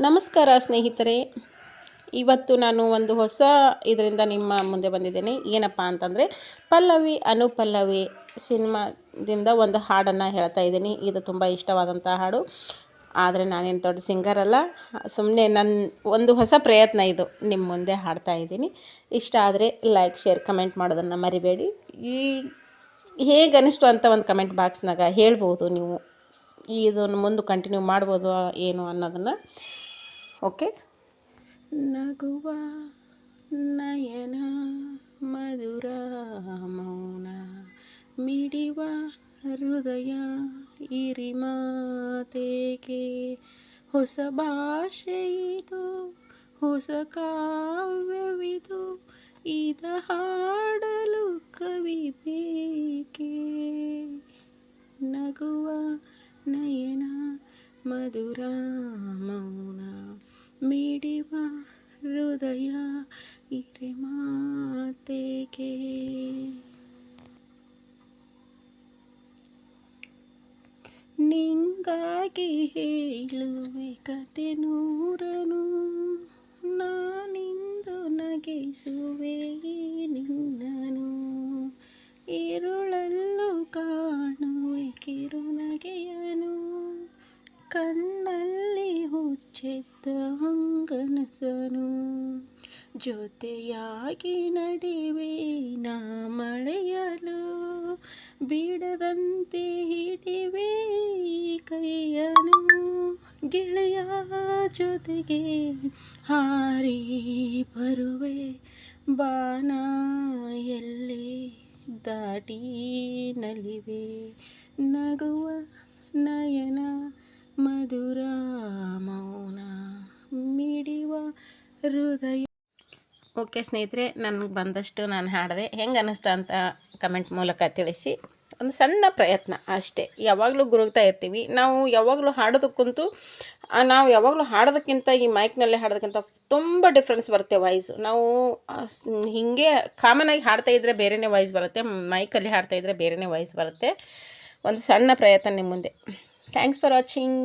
ನಮಸ್ಕಾರ ಸ್ನೇಹಿತರೆ. ಇವತ್ತು ನಾನು ಒಂದು ಹೊಸ ಇದರಿಂದ ನಿಮ್ಮ ಮುಂದೆ ಬಂದಿದ್ದೇನೆ. ಏನಪ್ಪ ಅಂತಂದರೆ, ಪಲ್ಲವಿ ಅನುಪಲ್ಲವಿ ಸಿನಿಮಾದಿಂದ ಒಂದು ಹಾಡನ್ನು ಹೇಳ್ತಾ ಇದ್ದೀನಿ. ಇದು ತುಂಬ ಇಷ್ಟವಾದಂಥ ಹಾಡು. ಆದರೆ ನಾನೇನು ದೊಡ್ಡ ಸಿಂಗರ್ ಅಲ್ಲ, ಸುಮ್ಮನೆ ನನ್ನ ಒಂದು ಹೊಸ ಪ್ರಯತ್ನ ಇದು. ನಿಮ್ಮ ಮುಂದೆ ಹಾಡ್ತಾ ಇದ್ದೀನಿ. ಇಷ್ಟ ಆದರೆ ಲೈಕ್, ಶೇರ್, ಕಮೆಂಟ್ ಮಾಡೋದನ್ನು ಮರಿಬೇಡಿ. ಹೇಗೆ ಅನಿಸ್ತು ಅಂತ ಒಂದು ಕಮೆಂಟ್ ಬಾಕ್ಸ್ನಾಗ ಹೇಳ್ಬೋದು ನೀವು. ಇದನ್ನು ಮುಂದೆ ಕಂಟಿನ್ಯೂ ಮಾಡ್ಬೋದು ಏನು ಅನ್ನೋದನ್ನು. ಓಕೆ. ನಗುವ ನಯನ ಮಧುರ ಮೌನ ಮಿಡಿವ ಹೃದಯ ಇರಿಮಾತೆಗೆ ಹೊಸ ಭಾಷೆಯಿದು, ಹೊಸ ಕಾವ್ಯವಿದು, ಇದ ಹಾಡಲು ಕವಿ ಬೇಕೆ. ನಗುವ ನಯನ ಮಧುರ ಮೌನ ಮಿಡಿವ ಹೃದಯ ಇರಿಮಾತೆಗೆ. ನಿಂಗಾಗಿ ಹೇಳುವೆ ಕತೆ ನೂರನು, ನಾನಿಂದು ನಗಿಸುವೆ ನಿನ್ನನು. ഇരുಳಲ್ಲೂ ಕಾಣುವೆ ಕಿರುನಗೆಯನು, ಕಣ್ಣಲ್ಲಿ ಹುಚ್ಚೆದ್ದ ಹಂಗನಸನು. ಜೊತೆಯಾಗಿ ನಡಿವೆ ನಾ ಮಳೆಯಲು, ಬಿಡದಂತೆ ಹಿಡಿವೆ ಕೈಯನು. ಗೆಳೆಯ ಜೊತೆಗೆ ಹಾರಿ ಬರುವೆ, ಬಾನ ಎಲ್ಲಿ ದಾಟಿ ನಲಿವೆ. ನಗುವ ನಯನ ಮಧುರ ಮೌನ ಮಿಡಿವ ಹೃದಯ. ಓಕೆ ಸ್ನೇಹಿತರೆ, ನನಗೆ ಬಂದಷ್ಟು ನಾನು ಹಾಡಿದೆ. ಹೆಂಗೆ ಅನ್ನಿಸ್ತಾ ಅಂತ ಕಮೆಂಟ್ ಮೂಲಕ ತಿಳಿಸಿ. ಒಂದು ಸಣ್ಣ ಪ್ರಯತ್ನ ಅಷ್ಟೇ. ಯಾವಾಗಲೂ ಗುರುಗ್ತಾ ಇರ್ತೀವಿ ನಾವು. ಯಾವಾಗಲೂ ಹಾಡೋದಕ್ಕಂತೂ ನಾವು ಯಾವಾಗಲೂ ಹಾಡೋದಕ್ಕಿಂತ ಈ ಮೈಕ್ನಲ್ಲೇ ಹಾಡೋದಕ್ಕಿಂತ ತುಂಬ ಡಿಫ್ರೆನ್ಸ್ ಬರುತ್ತೆ ವಾಯ್ಸು. ನಾವು ಹೀಗೆ ಕಾಮನಾಗಿ ಹಾಡ್ತಾ ಇದ್ದರೆ ಬೇರೆಯೇ ವಾಯ್ಸ್ ಬರುತ್ತೆ, ಮೈಕಲ್ಲಿ ಹಾಡ್ತಾ ಇದ್ದರೆ ಬೇರೆಯೇ ವಾಯ್ಸ್ ಬರುತ್ತೆ. ಒಂದು ಸಣ್ಣ ಪ್ರಯತ್ನ ನಿಮ್ಮ ಮುಂದೆ. Thanks for watching.